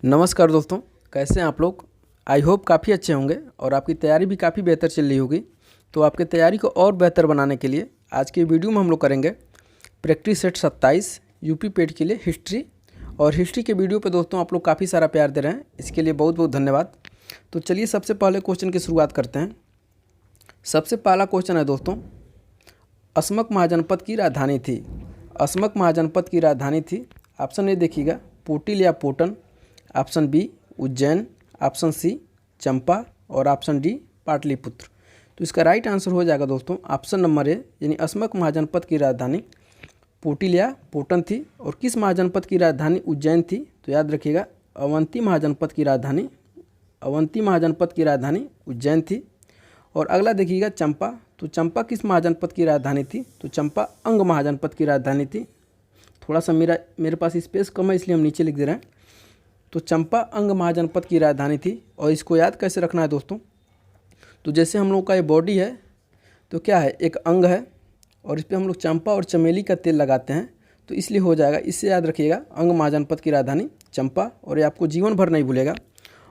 नमस्कार दोस्तों, कैसे हैं आप लोग। आई होप काफ़ी अच्छे होंगे और आपकी तैयारी भी काफ़ी बेहतर चल रही होगी। तो आपकी तैयारी को और बेहतर बनाने के लिए आज की वीडियो में हम लोग करेंगे प्रैक्टिस सेट 27 यूपी पेट के लिए हिस्ट्री। और हिस्ट्री के वीडियो पे दोस्तों आप लोग काफ़ी सारा प्यार दे रहे हैं, इसके लिए बहुत बहुत धन्यवाद। तो चलिए सबसे पहले क्वेश्चन की शुरुआत करते हैं। सबसे पहला क्वेश्चन है दोस्तों, असमक महाजनपद की राजधानी थी। असमक महाजनपद की राजधानी थी। ऑप्शन ए देखिएगा पोटिल या पोटन, option B Ujjain, option C Champa और ऑप्शन डी पाटलिपुत्र। तो इसका राइट आंसर हो जाएगा दोस्तों ऑप्शन नंबर ए, यानी असमक महाजनपद की राजधानी पोटिल या पोटन थी। और किस महाजनपद की राजधानी उज्जैन थी? तो याद रखिएगा अवंती महाजनपद की राजधानी उज्जैन थी। और अगला देखिएगा चंपा। तो चंपा किस महाजनपद की राजधानी थी? तो चंपा अंग महाजनपद की राजधानी थी। थोड़ा सा मेरे पास स्पेस कम है, इसलिए हम नीचे लिख दे रहे हैं। तो चंपा अंग महाजनपद की राजधानी थी। और इसको याद कैसे रखना है दोस्तों? तो जैसे हम लोग का ये बॉडी है तो क्या है, एक अंग है और इस पर हम लोग चंपा और चमेली का तेल लगाते हैं, तो इसलिए हो जाएगा। इससे याद रखिएगा अंग महाजनपद की राजधानी चंपा, और ये आपको जीवन भर नहीं भूलेगा।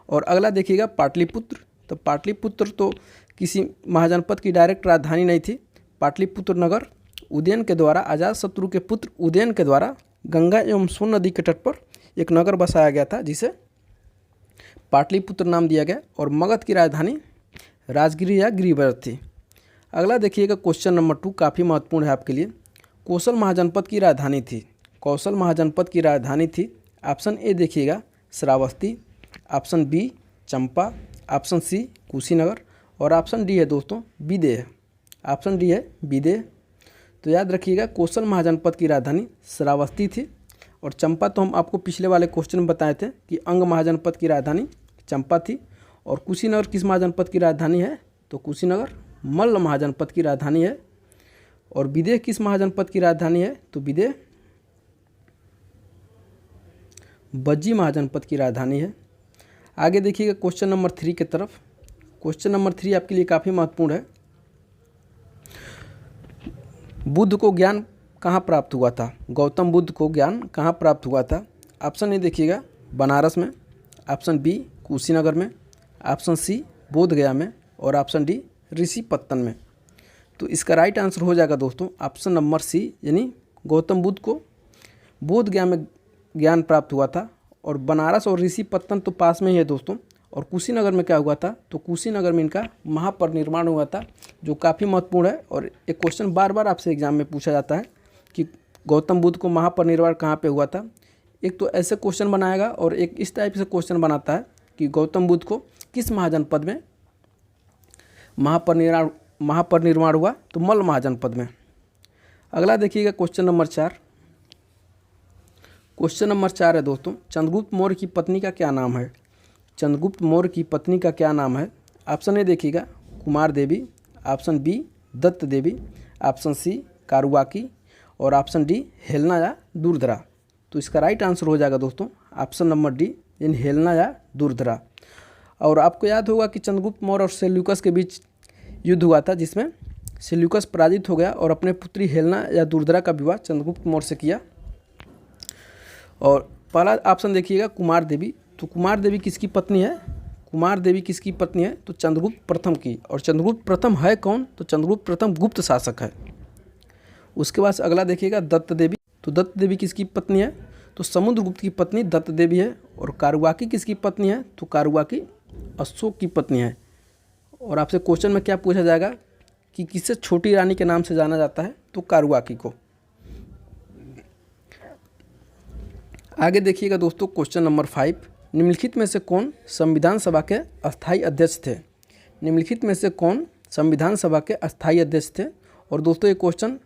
और अगला देखिएगा पाटलिपुत्र। तो पाटलिपुत्र तो किसी महाजनपद की डायरेक्ट राजधानी नहीं थी। पाटलिपुत्र नगर उदयन के द्वारा, अजातशत्रु के पुत्र उदयन के द्वारा गंगा एवं सोन नदी के तट पर एक नगर बसाया गया था, जिसे पाटलिपुत्र नाम दिया गया। और मगध की राजधानी राजगिरी या गिरिवर थी। अगला देखिएगा क्वेश्चन नंबर 2, काफ़ी महत्वपूर्ण है आपके लिए। कौशल महाजनपद की राजधानी थी। कौशल महाजनपद की राजधानी थी। ऑप्शन ए देखिएगा श्रावस्ती, ऑप्शन बी चंपा, ऑप्शन सी कुशीनगर और ऑप्शन डी है दोस्तों विदेह। ऑप्शन डी है विदेह। तो याद रखिएगा कौशल महाजनपद की राजधानी श्रावस्ती थी। और चंपा तो हम आपको पिछले वाले क्वेश्चन में बताए थे कि अंग महाजनपद की राजधानी चंपा थी। और कुशीनगर किस महाजनपद की राजधानी है? तो कुशीनगर मल्ल महाजनपद की राजधानी है। और विदेह किस महाजनपद की राजधानी है? तो विदेह बज्जी महाजनपद की राजधानी है। आगे देखिएगा क्वेश्चन नंबर 3 की तरफ। क्वेश्चन नंबर 3 आपके लिए काफ़ी महत्वपूर्ण है। बुद्ध को ज्ञान कहाँ प्राप्त हुआ था? गौतम बुद्ध को ज्ञान कहाँ प्राप्त हुआ था? ऑप्शन ए देखिएगा बनारस में, ऑप्शन बी कुशीनगर में, ऑप्शन सी बोधगया में और ऑप्शन डी ऋषिपत्तन में। तो इसका राइट आंसर हो जाएगा दोस्तों ऑप्शन नंबर सी, यानी गौतम बुद्ध को बोधगया में ज्ञान प्राप्त हुआ था। और बनारस और ऋषिपत्तन तो पास में ही है दोस्तों। और कुशीनगर में क्या हुआ था? तो कुशीनगर में इनका महापरिनिर्वाण हुआ था, जो काफ़ी महत्वपूर्ण है। और एक क्वेश्चन बार बार आपसे एग्जाम में पूछा जाता है कि गौतम बुद्ध को महापरिनिर्वाण कहाँ पे हुआ था। एक तो ऐसे क्वेश्चन बनाएगा और एक इस टाइप से क्वेश्चन बनाता है कि गौतम बुद्ध को किस महाजनपद में महापरिनिर्वाण हुआ? तो मल्ल महाजनपद में। अगला देखिएगा क्वेश्चन नंबर 4। क्वेश्चन नंबर 4 है दोस्तों, चंद्रगुप्त मौर्य की पत्नी का क्या नाम है? चंद्रगुप्त मौर्य की पत्नी का क्या नाम है? ऑप्शन ए देखिएगा कुमार देवी, ऑप्शन बी दत्त देवी, ऑप्शन सी कारुबाकी और ऑप्शन डी हेलना या दूरधरा। तो इसका राइट आंसर हो जाएगा दोस्तों ऑप्शन नंबर डी, यानी हेलना या दूरधरा। और आपको याद होगा कि चंद्रगुप्त मौर्य और सेल्यूकस के बीच युद्ध हुआ था, जिसमें सेल्यूकस पराजित हो गया और अपने पुत्री हेलना या दूरधरा का विवाह चंद्रगुप्त मौर्य से किया। और पहला ऑप्शन देखिएगा कुमार देवी। तो कुमार देवी किसकी पत्नी है? कुमार देवी किसकी पत्नी है? तो चंद्रगुप्त प्रथम की। और चंद्रगुप्त प्रथम है कौन? तो चंद्रगुप्त प्रथम गुप्त शासक है। उसके बाद अगला देखिएगा दत्त देवी। तो दत्त देवी किसकी पत्नी है? तो समुद्रगुप्त की पत्नी दत्त देवी है। और कारुबाकी किसकी पत्नी है? तो कारुबाकी अशोक की पत्नी है। और आपसे क्वेश्चन में क्या पूछा जाएगा कि किसे छोटी रानी के नाम से जाना जाता है? तो कारुबाकी को। आगे देखिएगा दोस्तों क्वेश्चन नंबर 5। निम्नलिखित में से कौन संविधान सभा के अस्थायी अध्यक्ष थे? निम्नलिखित में से कौन संविधान सभा के अस्थायी अध्यक्ष थे? और दोस्तों ये क्वेश्चन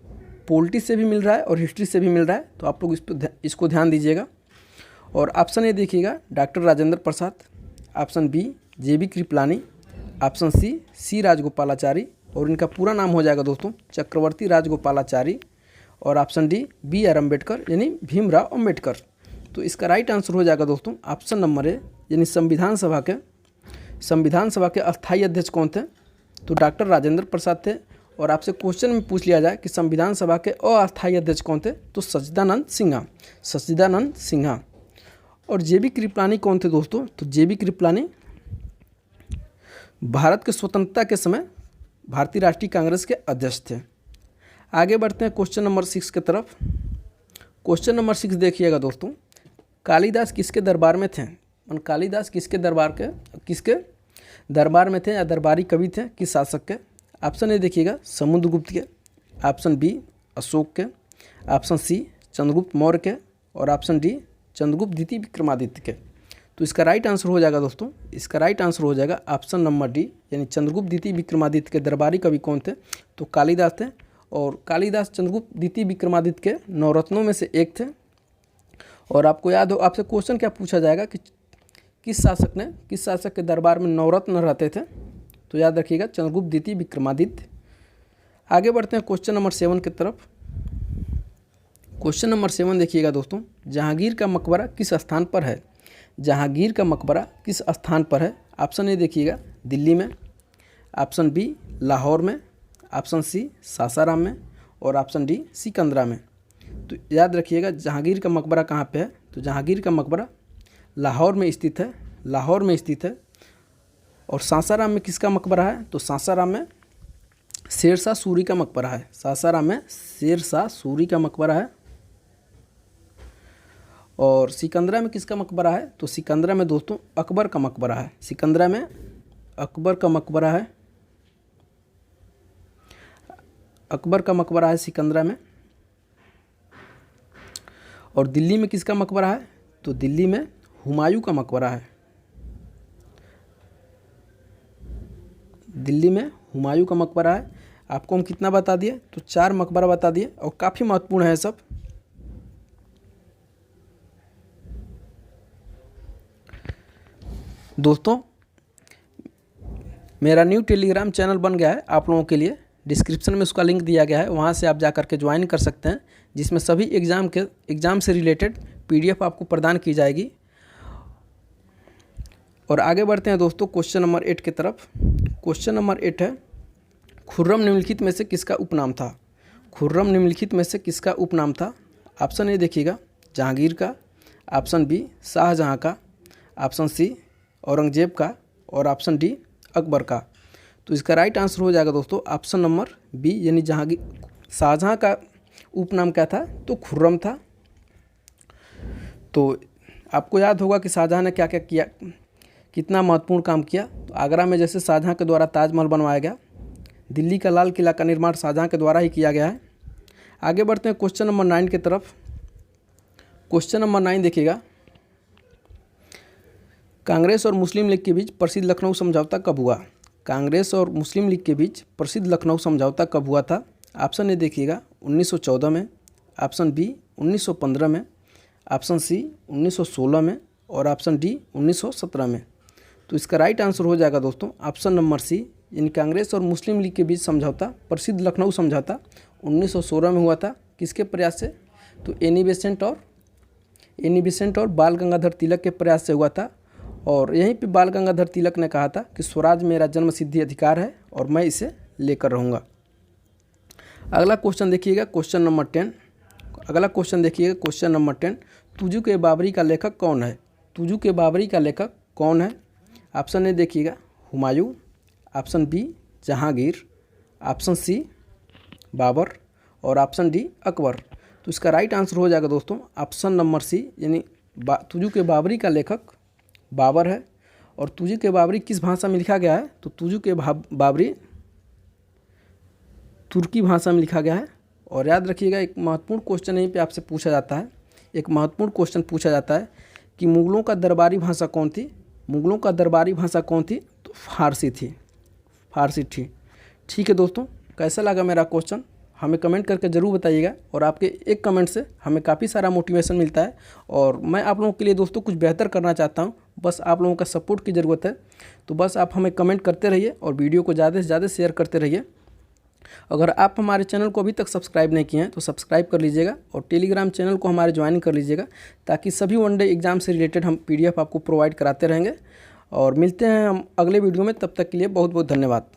पॉलिटी से भी मिल रहा है और हिस्ट्री से भी मिल रहा है, तो आप लोग इसको ध्यान दीजिएगा। और ऑप्शन ए देखिएगा doctor Rajendra Prasad, option B JB Kripalani, option C Rajagopalachari और इनका पूरा नाम हो जाएगा दोस्तों चक्रवर्ती राजगोपालाचारी। और ऑप्शन डी BR अम्बेडकर, यानी भीमराव अम्बेडकर। तो इसका राइट आंसर हो जाएगा दोस्तों ऑप्शन नंबर ए, यानी संविधान सभा के अस्थायी अध्यक्ष कौन थे? तो डॉक्टर राजेंद्र प्रसाद थे। और आपसे क्वेश्चन में पूछ लिया जाए कि संविधान सभा के अस्थायी अध्यक्ष कौन थे? तो सच्चिदानंद सिन्हा। और जेबी कृपलानी कौन थे दोस्तों? तो जेबी कृपलानी भारत के स्वतंत्रता के समय भारतीय राष्ट्रीय कांग्रेस के अध्यक्ष थे। आगे बढ़ते हैं क्वेश्चन नंबर 6 की तरफ। क्वेश्चन नंबर 6 देखिएगा दोस्तों, कालिदास किसके दरबार में थे? कालिदास किसके दरबार में थे या दरबारी कवि थे, किस शासक के? ऑप्शन ए देखिएगा समुद्रगुप्त के, ऑप्शन बी अशोक के, ऑप्शन सी चंद्रगुप्त मौर्य के, और ऑप्शन डी चंद्रगुप्त द्वितीय विक्रमादित्य के। तो इसका राइट आंसर हो जाएगा दोस्तों, इसका राइट आंसर हो जाएगा ऑप्शन नंबर डी, यानी चंद्रगुप्त द्वितीय विक्रमादित्य के दरबारी कवि कौन थे? तो कालिदास थे। और कालिदास चंद्रगुप्त द्वितीय विक्रमादित्य के नवरत्नों में से एक थे। और आपको याद हो, आपसे क्वेश्चन क्या पूछा जाएगा कि किस शासक के दरबार में नवरत्न रहते थे? तो याद रखिएगा चंद्रगुप्त द्वितीय विक्रमादित्य। आगे बढ़ते हैं क्वेश्चन नंबर 7 की तरफ। क्वेश्चन नंबर 7 देखिएगा दोस्तों, जहांगीर का मकबरा किस स्थान पर है? जहांगीर का मकबरा किस स्थान पर है? ऑप्शन ए देखिएगा दिल्ली में, ऑप्शन बी लाहौर में, ऑप्शन सी सासाराम में, और ऑप्शन डी सिकंदरा में। तो याद रखिएगा जहांगीर का मकबरा कहाँ पे है? तो जहांगीर का मकबरा लाहौर में स्थित है। और सासाराम में किसका मकबरा है? तो सासाराम में शेरशाह सूरी का मकबरा है। सासाराम में शेरशाह सूरी का मकबरा है। और सिकंदरा में किसका मकबरा है? तो सिकंदरा में दोस्तों अकबर का मकबरा है। सिकंदरा में अकबर का मकबरा है। अकबर का मकबरा है सिकंदरा में। और दिल्ली में किसका मकबरा है? तो दिल्ली में हुमायूं का मकबरा है। दिल्ली में हुमायूं का मकबरा है। आपको हम कितना बता दिए? तो 4 मकबरा बता दिए, और काफ़ी महत्वपूर्ण है सब। दोस्तों मेरा न्यू टेलीग्राम चैनल बन गया है आप लोगों के लिए, डिस्क्रिप्शन में उसका लिंक दिया गया है, वहाँ से आप जा कर के ज्वाइन कर सकते हैं, जिसमें सभी एग्ज़ाम से रिलेटेड PDF आपको प्रदान की जाएगी। और आगे बढ़ते हैं दोस्तों क्वेश्चन नंबर 8 की तरफ। क्वेश्चन नंबर 8 है, खुर्रम निम्नलिखित में से किसका उपनाम था? खुर्रम निम्नलिखित में से किसका उपनाम था? ऑप्शन ए देखिएगा जहांगीर का, ऑप्शन बी शाहजहां का, ऑप्शन सी औरंगजेब का, और ऑप्शन डी अकबर का। तो इसका राइट आंसर हो जाएगा दोस्तों ऑप्शन नंबर बी, यानी जहांगीर। शाहजहां का उपनाम क्या था? तो खुर्रम था। तो आपको याद होगा कि शाहजहां ने क्या क्या किया, कितना महत्वपूर्ण काम किया। तो आगरा में जैसे शाहजहां के द्वारा ताजमहल बनवाया गया, दिल्ली का लाल किला का निर्माण शाहजहां के द्वारा ही किया गया है। आगे बढ़ते हैं क्वेश्चन नंबर 9 की तरफ। क्वेश्चन नंबर 9 देखिएगा, कांग्रेस और मुस्लिम लीग के बीच प्रसिद्ध लखनऊ समझौता कब हुआ? कांग्रेस और मुस्लिम लीग के बीच प्रसिद्ध लखनऊ समझौता कब हुआ था? ऑप्शन ए देखिएगा 1914 में, ऑप्शन बी 1915 में, ऑप्शन सी 1916 में, और ऑप्शन डी 1917 में। तो इसका राइट आंसर हो जाएगा दोस्तों ऑप्शन नंबर सी, यानी कांग्रेस और मुस्लिम लीग के बीच समझौता, प्रसिद्ध लखनऊ समझौता 1916 में हुआ था। किसके प्रयास से? तो एनी बेसेंट और बाल गंगाधर तिलक के प्रयास से हुआ था। और यहीं पे बाल गंगाधर तिलक ने कहा था कि स्वराज मेरा जन्म सिद्धि अधिकार है और मैं इसे लेकर रहूँगा। अगला क्वेश्चन देखिएगा क्वेश्चन नंबर 10। अगला क्वेश्चन देखिएगा क्वेश्चन नंबर 10, तुजू के बाबरी का लेखक कौन है? तुजू के बाबरी का लेखक कौन है? ऑप्शन ए देखिएगा Humayun, option B Jahangir, option C Babur, और ऑप्शन डी अकबर। तो इसका राइट आंसर हो जाएगा दोस्तों ऑप्शन नंबर सी, यानी तुजू के बाबरी का लेखक बाबर है। और तुजू के बाबरी किस भाषा में लिखा गया है? तो तुजू के बाबरी तुर्की भाषा में लिखा गया है। और याद रखिएगा एक महत्वपूर्ण क्वेश्चन यहीं पे आपसे पूछा जाता है, एक महत्वपूर्ण क्वेश्चन पूछा जाता है कि मुगलों का दरबारी भाषा कौन थी? मुगलों का दरबारी भाषा कौन थी? तो फारसी थी। ठीक है दोस्तों, कैसा लगा मेरा क्वेश्चन हमें कमेंट करके ज़रूर बताइएगा। और आपके एक कमेंट से हमें काफ़ी सारा मोटिवेशन मिलता है, और मैं आप लोगों के लिए दोस्तों कुछ बेहतर करना चाहता हूं। बस आप लोगों का सपोर्ट की ज़रूरत है। तो बस आप हमें कमेंट करते रहिए और वीडियो को ज़्यादा से ज़्यादा शेयर करते रहिए। अगर आप हमारे चैनल को अभी तक सब्सक्राइब नहीं किए हैं तो सब्सक्राइब कर लीजिएगा, और टेलीग्राम चैनल को हमारे ज्वाइन कर लीजिएगा, ताकि सभी वनडे एग्ज़ाम से रिलेटेड हम PDF आपको प्रोवाइड कराते रहेंगे। और मिलते हैं हम अगले वीडियो में, तब तक के लिए बहुत बहुत धन्यवाद।